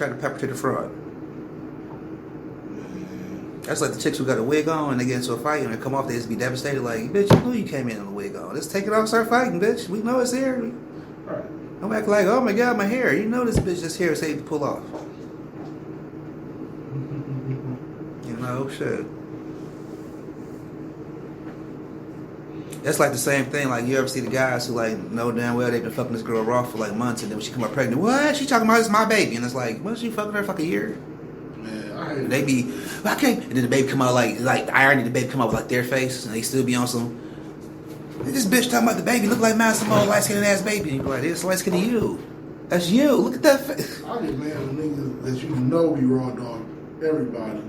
tried to perpetrate a fraud. That's like the chicks who got a wig on and they get into a fight and they come off, they just be devastated like, bitch, you knew you came in with a wig on. Let's take it off, start fighting, bitch. We know it's here. Right. Don't act like, oh my God, my hair. You know this bitch just here is able to pull off. You know, shit. That's like the same thing. Like, you ever see the guys who, like, know damn well they've been fucking this girl raw for, like, months, and then when she come up pregnant, what? She talking about it's my baby. And it's like, what, she fucking her fucking year? Man, I hate They be, I can't. And then the baby come out, like the irony, the baby come out with, like, their face, and they still be on some, this bitch talking about the baby look like mine, some old light-skinned ass baby. And you be like, it's light-skinned to you. That's you. Look at that face. I get mad when niggas that you know be raw dog everybody.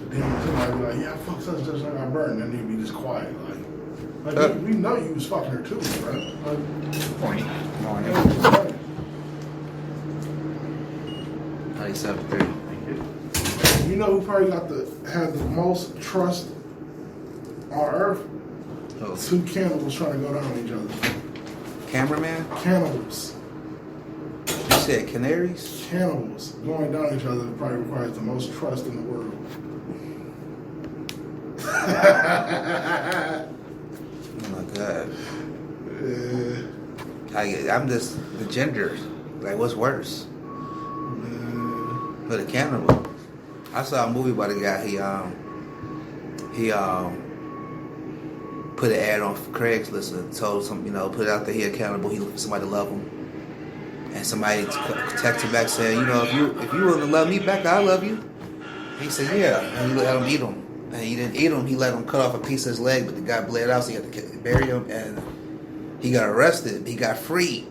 Then somebody be like, yeah, fuck such and such, I got burned. And then they be just quiet, like we know you was fucking her too, right? Like, Morning. 97.3. Thank you. You know who probably had the most trust on earth? Oh. Two cannibals trying to go down on each other. Cameraman? Cannibals. You said canaries? Cannibals going down on each other probably requires the most trust in the world. Oh my God. I'm just the gender. Like, what's worse? But a cannibal. I saw a movie about a guy. He put an ad on Craigslist and told some, put it out there. He a cannibal. He looking for somebody to love him. And somebody texted him back saying, if you willing to love me back, I love you. He said, yeah. And he let him eat him. And he didn't eat him. He let him cut off a piece of his leg, but the guy bled out, so he had to bury him. And he got arrested. He got free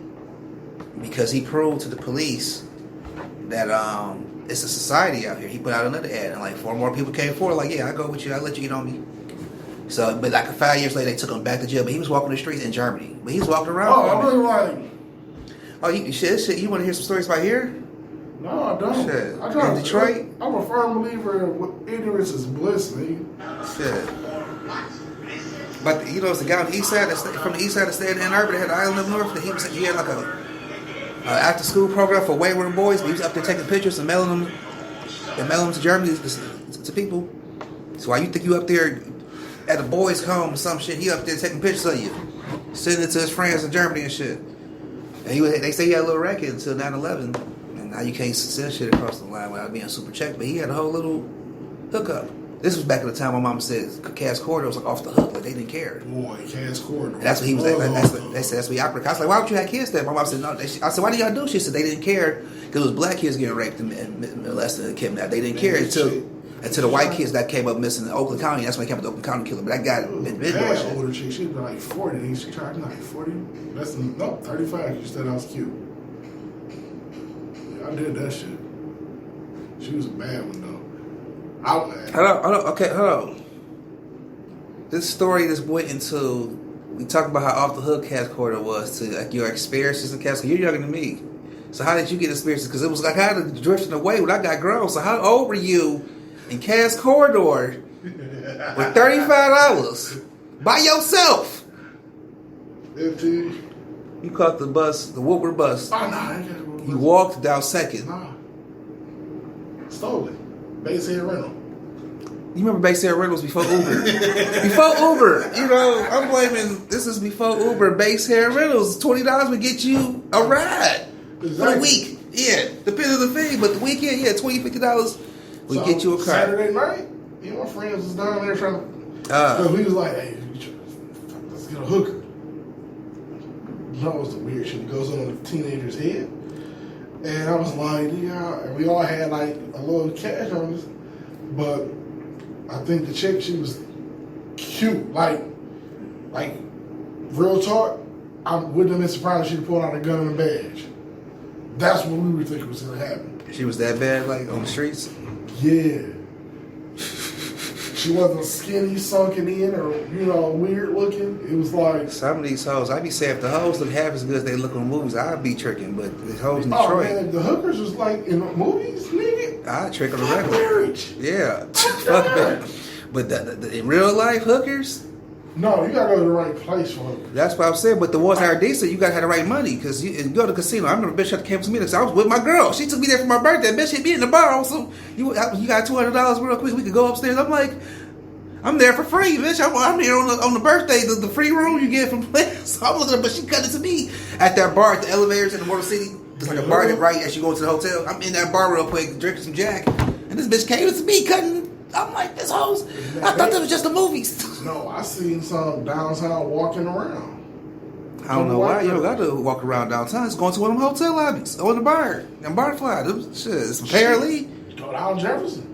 because he proved to the police that it's a society out here. He put out another ad, and like 4 more people came forward. Like, yeah, I go with you. I let you eat on me. So, but like 5 years later, they took him back to jail. But he was walking the streets in Germany. But he was walking around. Oh, I'm really like. Oh, shit. You want to hear some stories about here? No, I don't. Shit. I try In Detroit? I'm a firm believer in ignorance is bliss, nigga. Shit. But it's the guy on the east side, from the east side of the state of Ann Arbor that had the island up north. He had like a after school program for wayward boys. But he was up there taking pictures and mailing them to Germany to people. So why you think you up there at a boys' home or some shit? He up there taking pictures of you, sending it to his friends in Germany and shit. And they say he had a little racket until 9/11. Now you can't send shit across the line without being super checked, but he had a whole little hookup. This was back at the time my mama said Cass Corridor was like off the hook, like they didn't care. Boy, Cass Corridor. That's what he was like. They said that's what he operated. I was like, why would you have kids there? My mom said no. I said, why do y'all do? She said they didn't care because it was black kids getting raped and molested and kidnapped. They didn't care until the white kids that came up missing in Oakland County. That's when they came up with the Oakland County killer. But that guy been doing shit. Older chick, she'd been like 40. She tried like 40. That's 35. She said I was cute. I did that shit. She was a bad one though. Hold on. This story just went into. We talked about how off the hook Cass Corridor was to like your experiences in Cass. You're younger than me, so how did you get experiences? Because it was like I had to drifting away when I got grown. So how old were you in Cass Corridor with $35 by yourself? 15. You caught the bus, the Woodward bus. Oh, no, I ain't got the Woodward bus. You walked down Second. Nah. Stole it. Base head rental. You remember base head rentals before Uber? Before Uber. I'm blaming, this is before Uber. Base head rentals. $20 would get you a ride. Exactly. For the week. Yeah. Depends on the fee, but the weekend, yeah, $20, $50 would get you a car. Saturday night, my friends was down there trying to. We was like, hey, let's get a hooker. You know what's the weird shit that goes on in a teenager's head? And I was like, yeah, and we all had like a little cash on us, but I think the chick, she was cute, like real talk. I wouldn't have been surprised if she pulled out a gun and a badge. That's what we were thinking was gonna happen. She was that bad, like on the streets? Yeah. She wasn't skinny, sunken in, or weird looking. It was like some of these hoes. I be saying if the hoes look half as good as they look on movies, I'd be tricking. But the hoes in Detroit, man, the hookers was like in the movies, nigga. I trick on the regular. Marriage. Yeah, fuck that. But the in real life hookers, No, you gotta go to the right place for it. That's what I'm saying. But the ones that are decent, you gotta have the right money. Because you go to the casino. I remember a bitch at the campus meeting. I was with my girl. She took me there for my birthday. Bitch hit me in the bar. So you got $200 real quick. We could go upstairs. I'm like, I'm there for free, bitch. I'm here on the birthday. The free room you get from place. So I'm looking at her, but she cut it to me at that bar at the elevators in the Motor City. It's like a bar that right as you go to the hotel. I'm in that bar real quick, drinking some Jack. And this bitch came to me cutting. I'm like, this hoes. I thought that was just the movies. No, I seen some downtown walking around. I don't know why you don't got to walk around downtown. It's going to one of them hotel lobbies or the bar and Barfly. Them shit, it's Paralee. Go down Jefferson.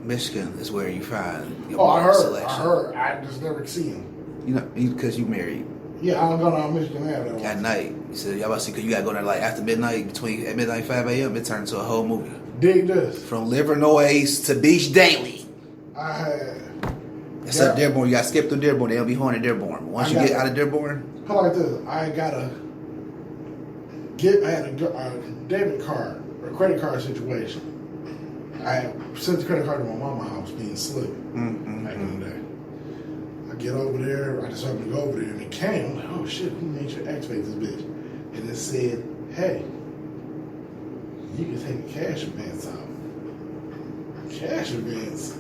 Michigan is where you find your I heard. selection. I heard. I just never see him. You know, because you married. Yeah, I don't go down Michigan Avenue. At night. You said, y'all about to see, because you got to go there like after midnight, at midnight, 5 a.m., it turned into a whole movie. Dig this. From Livernois to Beach Daily. I had. Except Dearborn. You got to skip through Dearborn. They'll be horny Dearborn. Once you get out of Dearborn. Put it like this. I had a debit card or credit card situation. I had sent the credit card to my mama's house being slick back in the day. I get over there, I decided to go over there, and it came. I'm like, oh shit, who made you activate this bitch? And it said, hey, you can take a cash advance out. Cash advance?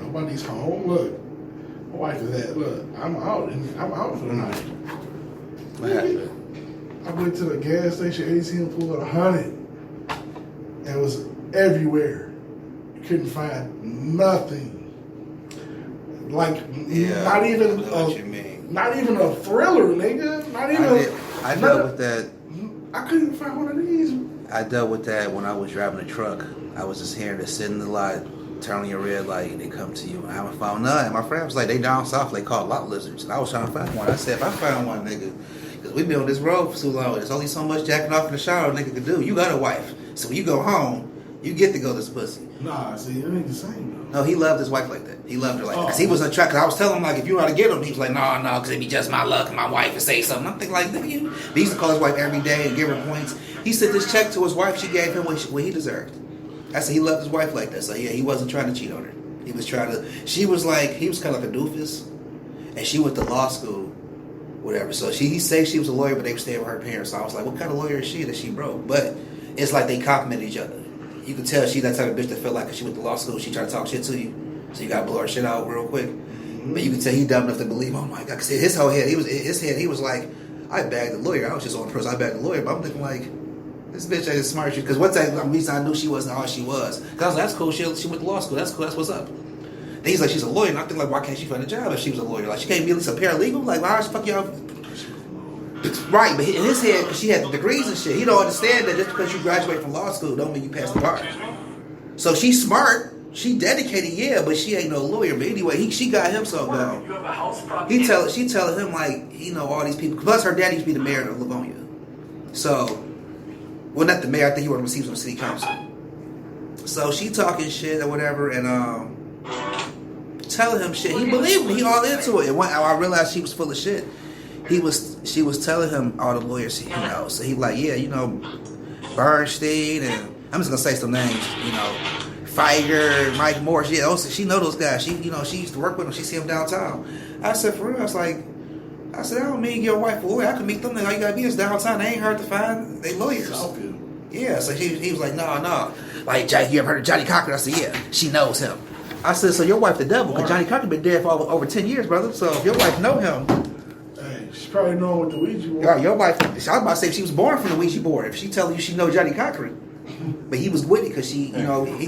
Nobody's home. Look, my wife is at, look, I'm out for the night. What happened? I went to the gas station, ATM, pulled 100. And it was everywhere. You couldn't find nothing. Like, not even not even a thriller, nigga. Not even. I dealt with that. I couldn't find one of these. I dealt with that when I was driving a truck. I was just hearing it sit in the lot, turn on your red light, and they come to you. I haven't found none. And my friend was like, they down south, they call lot lizards. And I was trying to find one. I said, if I found one, nigga, because we've been on this road for too long. There's only so much jacking off in the shower a nigga can do. You got a wife. So when you go home, you get to go to this pussy. Nah, see, it ain't the same, though. No, he loved his wife like that. He loved her like that. Because he was on track. Because I was telling him, like, if you know how to get him, he was like, no, because it'd be just my luck and my wife would say something. I'm thinking, like, nigga, you. But he used to call his wife every day and give her points. He sent this check to his wife. She gave him what he deserved. I said he loved his wife like that. So, yeah, he wasn't trying to cheat on her. He was trying to. He was kind of like a doofus. And she went to law school, whatever. So he said she was a lawyer, but they were staying with her parents. So I was like, what kind of lawyer is she that she broke? But it's like they compliment each other. You can tell she that type of bitch that felt like if she went to law school, she tried to talk shit to you. So you got to blow her shit out real quick. But you can tell he dumb enough to believe, oh my God. Because his whole head, he was like, I bagged the lawyer. I was just on the person, I bagged the lawyer. But I'm thinking like, this bitch ain't as smart as you. Because one time, the reason I knew she wasn't all she was. Because I was like, that's cool. She went to law school. That's cool. That's what's up. Then he's like, she's a lawyer. And I think like, why can't she find a job if she was a lawyer? Like, she can't be at least a paralegal? Like, why the fuck y'all? Right, but in his head, because she had the degrees and shit, he don't understand that just because you graduate from law school don't mean you pass the bar. So she's smart, she dedicated, yeah, but she ain't no lawyer. But anyway, she got him so gone. She telling him like, he know all these people. Plus her daddy used to be the mayor of Livonia. So, well, not the mayor. I think he was on the city council. So she talking shit or whatever, and telling him shit. He believed me. He all into it. And when I realized she was full of shit. She was telling him all the lawyers he knows. So he like, yeah, you know, Bernstein, and I'm just gonna say some names, you know, Feiger, Mike Morris. Yeah, also she know those guys. She used to work with them. She see them downtown. I said, for real? I said, I don't mean your wife a lawyer. I can meet them. All you gotta be is downtown. They ain't hard to find. They lawyers. Yeah. So he was like, no. Like, you ever heard of Johnny Cochran? I said, yeah. She knows him. I said, so your wife the devil? Because Johnny Cochran been dead for over 10 years, brother. So if your wife know him. She probably knowing what the Ouija board. Your wife, I was about to say she was born from the Ouija board. If she telling you she know Johnny Cochran. But he was with it because he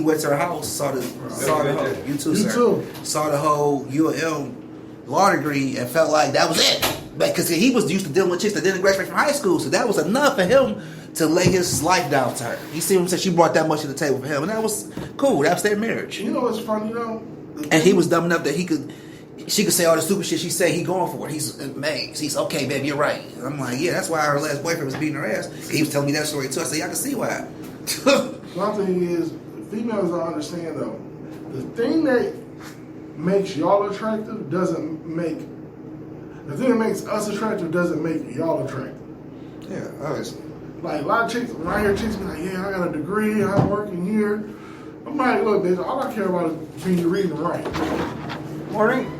went to her house, saw the whole, you too, sir. Saw the whole ULM law degree and felt like that was it. Because he was used to dealing with chicks that didn't graduate from high school. So that was enough for him to lay his life down to her. You see what I'm saying? She brought that much to the table for him. And that was cool. That was their marriage. You know what's funny though? And he was dumb enough that she could say all the stupid shit she say. He going for it. He's amazed. He's okay, baby. You're right. And I'm like, yeah, that's why her last boyfriend was beating her ass. He was telling me that story too. I said, yeah, I can see why. My thing is, females don't understand though. The thing that makes y'all attractive doesn't make. The thing that makes us attractive doesn't make y'all attractive. Yeah, obviously. Like a lot of chicks, when I hear chicks be like, yeah, I got a degree, I'm working here. I'm like, look, bitch, all I care about is can you read and write. Morning.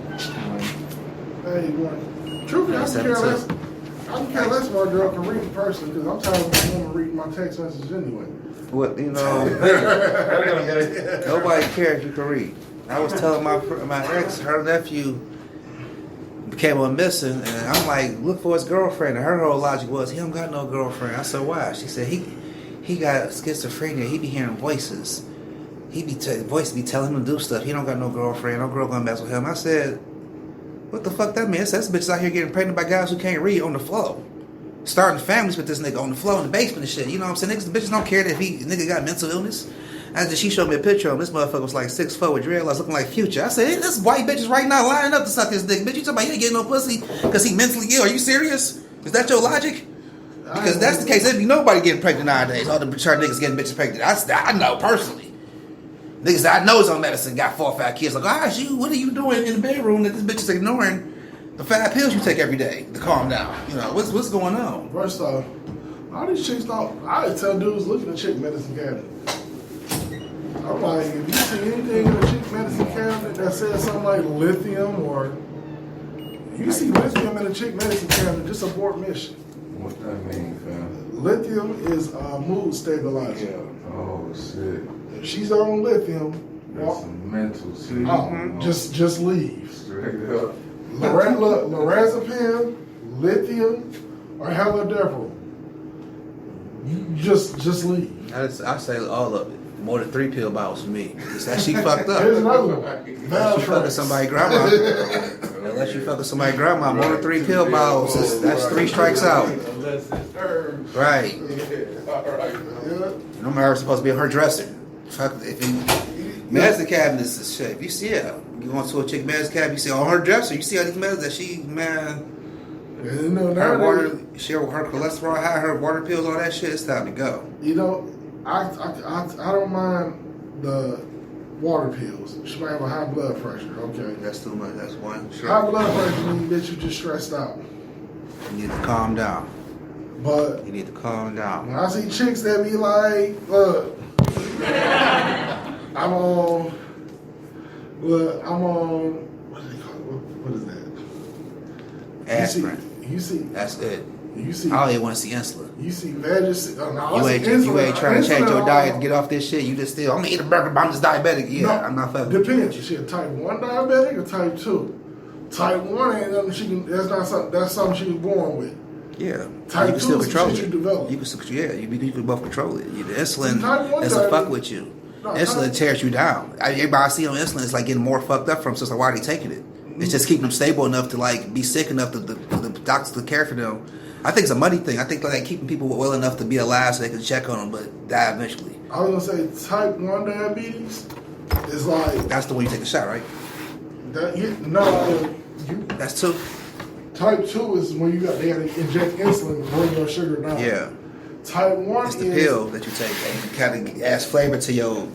Hey, truthfully, I can care less. I can care less if my girl can read in person because I'm tired of my woman reading my text messages anyway. What, you know, nobody cares if you can read. I was telling my ex, her nephew came on missing, and I'm like, look for his girlfriend. And her whole logic was, he don't got no girlfriend. I said, why? She said, he got schizophrenia. He be hearing voices. Voices be telling him to do stuff. He don't got no girlfriend. No girl gonna mess with him. I said, what the fuck that means? That's bitches out here getting pregnant by guys who can't read on the floor. Starting families with this nigga on the floor in the basement and shit. You know what I'm saying? Bitches don't care that nigga got mental illness. After she showed me a picture of him, this motherfucker was like 6'4" with dreadlocks looking like Future. I said, hey, this white bitch is right now lining up to suck this dick. Bitch, you talking about you ain't getting no pussy because he mentally ill. Are you serious? Is that your logic? Because that's the case. There'd be nobody getting pregnant nowadays. All the retarded niggas getting bitches pregnant. I know personally. Niggas that I know is on medicine got 4 or 5 kids. Like, gosh, what are you doing in the bedroom that this bitch is ignoring the 5 pills you take every day to calm down? You know, what's going on? First off, all these chicks don't. I just tell dudes, look at the chick medicine cabinet. I'm like, if you see anything in the chick medicine cabinet that says something like lithium or you see lithium in a chick medicine cabinet, just abort mission. What that mean, fam? Lithium is a mood stabilizer. Yeah. Oh shit. If she's on lithium, That's some mental shit. Just leave. Straight up. Lorazepam, lithium, or halodepril. You just leave. I say all of it. More than 3 pill bottles for me. That she fucked up. Here's another one. Unless you fucking somebody's grandma. Unless you fucking somebody's grandma, more than 3 pill bottles. That's 3 strikes out. Right. No matter supposed to be in her dresser. Fuck if you medicine cabinets is shit. If you see it, you go into a chick medicine cabinet, you see on her dresser, you see all these medicines that she her water, her cholesterol high, her water pills, all that shit. It's time to go. You know, I don't mind the water pills. She might have a high blood pressure. Okay, that's too much. That's one. Sure. High blood pressure means that you just stressed out. You need to calm down. But you need to calm down. When I see chicks that be like, look, I'm on. What do they call it? What is that? Aspirin. You see. That's it. You see. I don't even want to see insulin. You see veggies. You ain't trying to change your diet to get off this shit. You just still, I'm gonna eat a burger, but I'm just diabetic. Yeah, no, I'm not fucking. Depends. Is she a type 1 diabetic or type 2? Type 1 ain't nothing she can. That's something she was born with. Yeah, type you can still control it. You develop. You can both control it. The insulin is a fuck with you. No, insulin tears you down. Everybody I see on insulin is like getting more fucked up from. So it's like, why are they taking it? It's just keeping them stable enough to like be sick enough to the doctors to care for them. I think it's a money thing. I think like keeping people well enough to be alive so they can check on them, but die eventually. I was gonna say type 1 diabetes is like that's the one you take a shot, right? That's 2. Type 2 is when they gotta inject insulin to bring your sugar down. Yeah. Type 1 is the pill that you take and kind of adds flavor to your,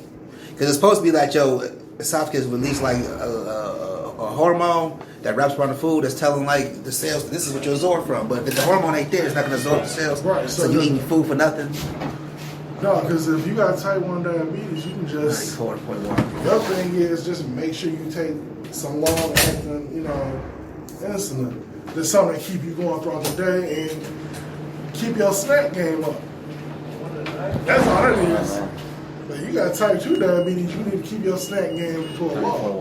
because it's supposed to be like your esophagus release like a hormone that wraps around the food that's telling like the cells this is what you absorb from, but if the hormone ain't there, it's not gonna absorb the cells. Right. So you eating food for nothing. No, because if you got type 1 diabetes, you can just. 4.1. The other thing is just make sure you take some long acting, insulin. There's something to keep you going throughout the day and keep your snack game up. That's all it is. But you got type 2 diabetes, you need to keep your snack game to a low.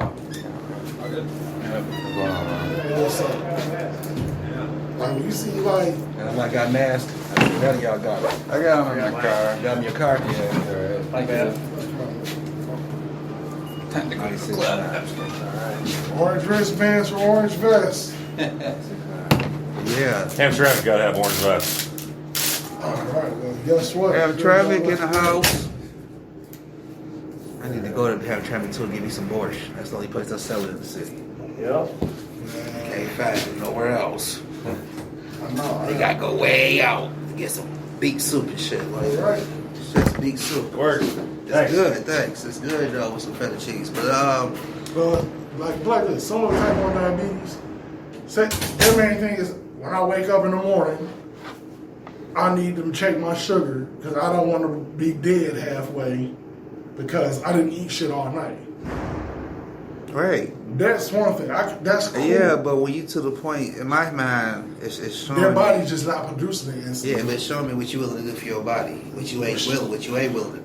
Like when you see like. And I got masked. None of y'all got it. I got them in my car. Got them in your car? Yeah, like that. Orange wristbands for orange vests. Yeah. Ham traffic gotta have orange vests. Alright, well, guess what? Have traffic in the house. I need to go to have traffic too and give me some borscht. That's the only place they'll sell it in the city. Yep. Can't find it nowhere else. I know. They gotta go way out to get some beet soup and shit. Like, right. Just beet soup. Works. It's good, thanks. It's good though with some feta cheese. But like this, someone with type 1 diabetes. Their main thing is when I wake up in the morning, I need to check my sugar because I don't want to be dead halfway because I didn't eat shit all night. Right. That's one thing. That's cool. Yeah, but when you to the point, in my mind, it's showing Their me- body's just not producing it instantly. Yeah, but it's showing me what you willing to do for your body, what you ain't willing to